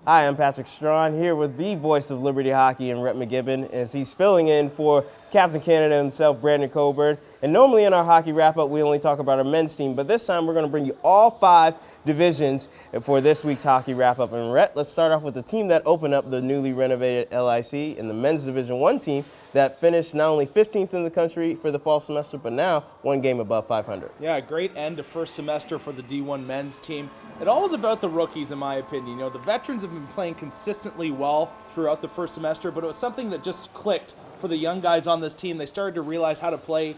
Hi, I'm Patrick Strawn here with the voice of Liberty Hockey and Rhett McGibbon as he's filling in for Captain Canada himself, Brandon Coburn. And normally in our hockey wrap-up, we only talk about our men's team, but this time we're going to bring you all 5 divisions for this week's hockey wrap-up. And Rhett, let's start off with the team that opened up the newly renovated LIC and the men's Division 1 team that finished not only 15th in the country for the fall semester, but now 1 game above 500. Yeah, great end to first semester for the D1 men's team. It all is about the rookies, in my opinion. You know, the veterans have been playing consistently well throughout the first semester, but it was something that just clicked for the young guys on this team. They started to realize how to play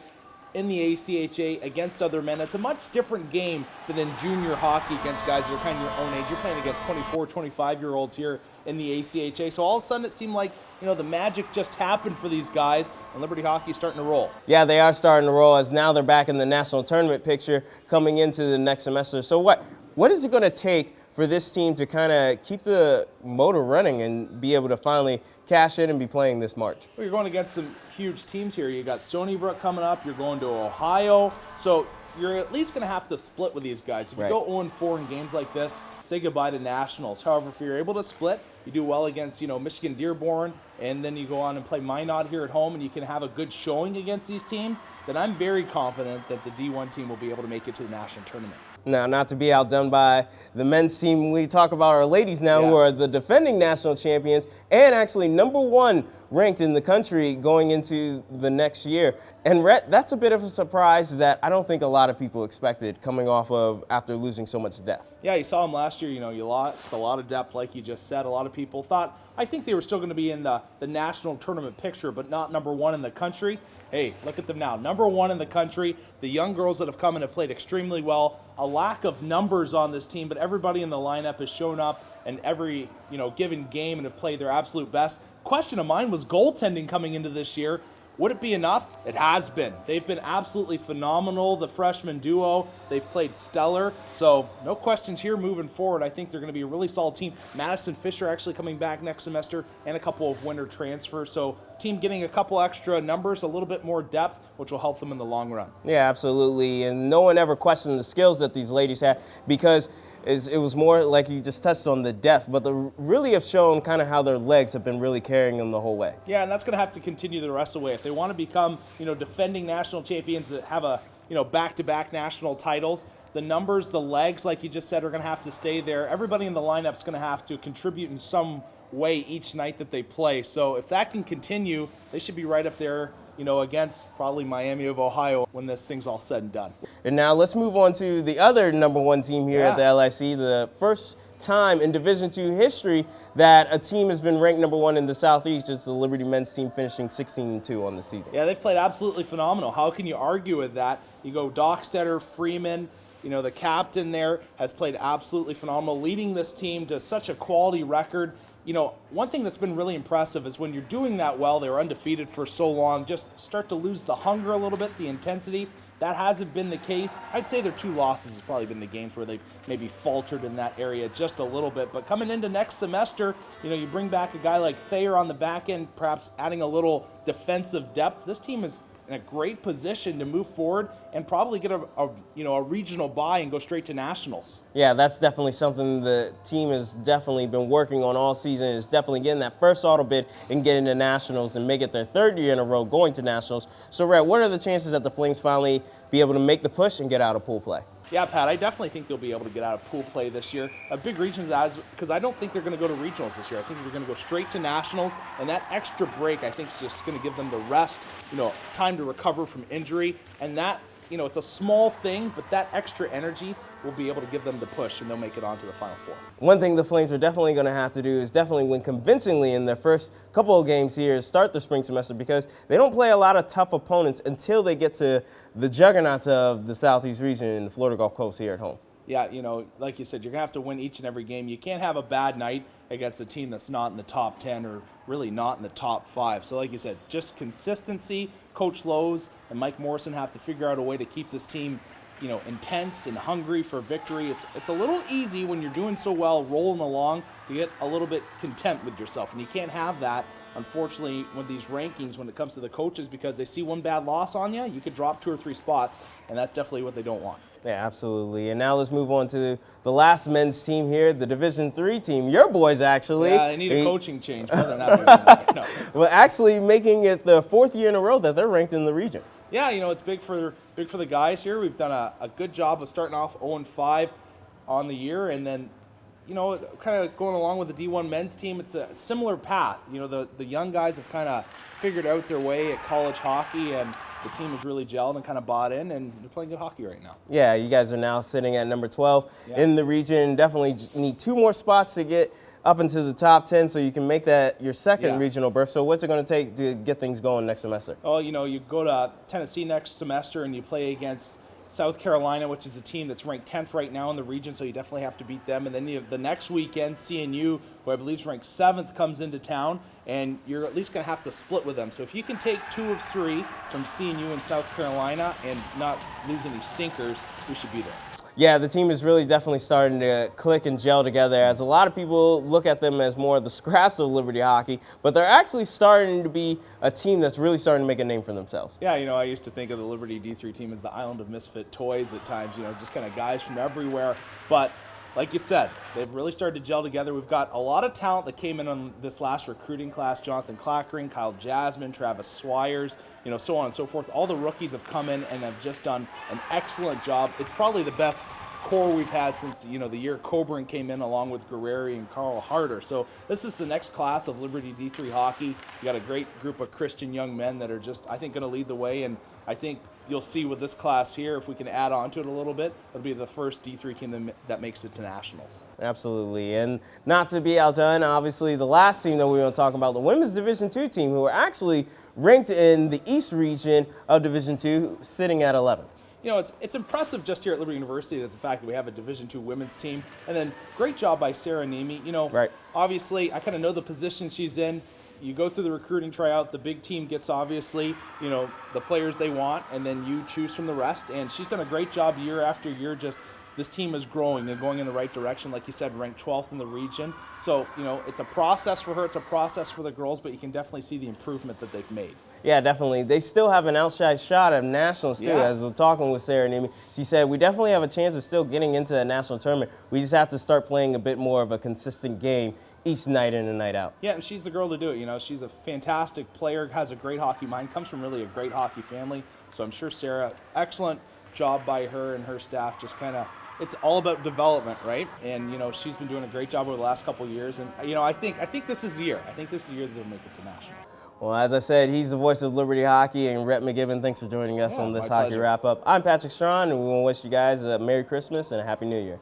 in the ACHA against other men. It's a much different game than in junior hockey against guys that are kind of your own age. You're playing against 24, 25-year-olds here in the ACHA. So all of a sudden it seemed like, you know, the magic just happened for these guys, and Liberty Hockey is starting to roll. Yeah, they are starting to roll as now they're back in the national tournament picture coming into the next semester. So what is it going to take for this team to kind of keep the motor running and be able to finally cash in and be playing this March? Well, you're going against some huge teams here. You got Stony Brook coming up. You're going to Ohio. So you're at least going to have to split with these guys. If you go 0-4 in games like this, say goodbye to nationals. However, if you're able to split, you do well against, Michigan Dearborn, and then you go on and play Minot here at home, and you can have a good showing against these teams, then I'm very confident that the D1 team will be able to make it to the national tournament. Now, not to be outdone by the men's team, we talk about our ladies now who are the defending national champions and actually #1 ranked in the country going into the next year. And Rhett, that's a bit of a surprise that I don't think a lot of people expected coming off of after losing so much depth. Yeah, you saw them last year. You lost a lot of depth, like you just said. A lot of people thought, I think they were still going to be in the national tournament picture, but not #1 in the country. Hey, look at them now. #1 in the country. The young girls that have come in have played extremely well. A lack of numbers on this team, but everybody in the lineup has shown up in every given game and have played their absolute best. Question of mine was goaltending coming into this year. Would it be enough? It has been. They've been absolutely phenomenal, the freshman duo. They've played stellar. So no questions here moving forward. I think they're going to be a really solid team. Madison Fisher actually coming back next semester and a couple of winter transfers. So team getting a couple extra numbers, a little bit more depth, which will help them in the long run. Yeah, absolutely. And no one ever questioned the skills that these ladies had because it was more like you just touched on the depth, but they really have shown kind of how their legs have been really carrying them the whole way. Yeah, and that's going to have to continue the rest of the way. If they want to become, defending national champions that have a, back-to-back national titles, the numbers, the legs, like you just said, are going to have to stay there. Everybody in the lineup's going to have to contribute in some way each night that they play. So if that can continue, they should be right up there, against probably Miami of Ohio when this thing's all said and done. And now let's move on to the other #1 team here at the LIC, the first time in Division II history that a team has been ranked #1 in the Southeast. It's the Liberty men's team finishing 16-2 on the season. Yeah, they've played absolutely phenomenal. How can you argue with that? You go Dockstetter, Freeman, the captain there has played absolutely phenomenal, leading this team to such a quality record. One thing that's been really impressive is when you're doing that well, they were undefeated for so long, just start to lose the hunger a little bit, the intensity. That hasn't been the case. I'd say their 2 losses has probably been the games where they've maybe faltered in that area just a little bit. But coming into next semester, you bring back a guy like Thayer on the back end, perhaps adding a little defensive depth. This team is in a great position to move forward and probably get a regional bye and go straight to nationals. Yeah, that's definitely something the team has definitely been working on all season. Is definitely getting that first auto bid and getting to nationals and make it their 3rd year in a row going to nationals. So, Rhett, what are the chances that the Flames finally be able to make the push and get out of pool play? Yeah, Pat, I definitely think they'll be able to get out of pool play this year. A big reason for that is because I don't think they're going to go to regionals this year. I think they're going to go straight to nationals, and that extra break I think is just going to give them the rest, time to recover from injury, and that, it's a small thing, but that extra energy will be able to give them the push, and they'll make it on to the Final Four. One thing the Flames are definitely going to have to do is definitely win convincingly in their first couple of games here to start the spring semester because they don't play a lot of tough opponents until they get to the juggernauts of the Southeast region and the Florida Gulf Coast here at home. Yeah, like you said, you're going to have to win each and every game. You can't have a bad night against a team that's not in the top 10 or really not in the top 5. So like you said, just consistency. Coach Lowe's and Mike Morrison have to figure out a way to keep this team intense and hungry for victory. It's a little easy when you're doing so well, rolling along, to get a little bit content with yourself. And you can't have that, unfortunately, with these rankings when it comes to the coaches, because they see one bad loss on you, you could drop 2 or 3 spots, and that's definitely what they don't want. Yeah, absolutely. And now let's move on to the last men's team here, the Division III team. Your boys, actually. Yeah, they need a coaching change. More than that, no. Well, actually making it the 4th year in a row that they're ranked in the region. Yeah, it's big for the guys here. We've done a good job of starting off 0-5 on the year, and then kind of going along with the D1 men's team. It's a similar path. The young guys have kind of figured out their way at college hockey, and the team has really gelled and kind of bought in, and they're playing good hockey right now. Yeah, you guys are now sitting at number 12 in the region. Definitely need 2 more spots to get up into the top 10 so you can make that your second regional berth. So what's it going to take to get things going next semester? Oh, you go to Tennessee next semester and you play against South Carolina, which is a team that's ranked 10th right now in the region, so you definitely have to beat them. And then you have the next weekend, CNU, who I believe is ranked 7th, comes into town, and you're at least going to have to split with them. So if you can take 2 of 3 from CNU and South Carolina and not lose any stinkers, we should be there. Yeah, the team is really definitely starting to click and gel together, as a lot of people look at them as more of the scraps of Liberty hockey, but they're actually starting to be a team that's really starting to make a name for themselves. Yeah, I used to think of the Liberty D3 team as the island of misfit toys at times, just kind of guys from everywhere. But like you said, they've really started to gel together. We've got a lot of talent that came in on this last recruiting class. Jonathan Clackering, Kyle Jasmine, Travis Swires, so on and so forth. All the rookies have come in and have just done an excellent job. It's probably the best core we've had since the year Coburn came in, along with Guerreri and Carl Harder. So this is the next class of Liberty D3 hockey. You got a great group of Christian young men that are just, I think, going to lead the way, and I think you'll see with this class here, if we can add on to it a little bit, it'll be the first D3 team that makes it to nationals. Absolutely. And not to be outdone, obviously the last team that we want to talk about, the women's Division II team, who are actually ranked in the East region of Division II, sitting at 11th. It's impressive just here at Liberty University that the fact that we have a Division II women's team, and then great job by Sarah Nemi. Right. Obviously, I kind of know the position she's in. You go through the recruiting tryout, the big team gets obviously, the players they want, and then you choose from the rest. And she's done a great job year after year. Just this team is growing and going in the right direction. Like you said, ranked 12th in the region. So, it's a process for her. It's a process for the girls, but you can definitely see the improvement that they've made. Yeah, definitely. They still have an outside shot at nationals, too. As we're talking with Sarah Nemi, she said, we definitely have a chance of still getting into a national tournament. We just have to start playing a bit more of a consistent game each night in and night out. Yeah, and she's the girl to do it. She's a fantastic player, has a great hockey mind, comes from really a great hockey family. So I'm sure Sarah, excellent job by her and her staff, just kind of, it's all about development, right? And, she's been doing a great job over the last couple of years. And, I think this is the year. I think this is the year that they'll make it to nationals. Well, as I said, he's the voice of Liberty Hockey, and Rhett McGibbon, thanks for joining us on this hockey wrap-up. I'm Patrick Strawn, and we want to wish you guys a Merry Christmas and a Happy New Year.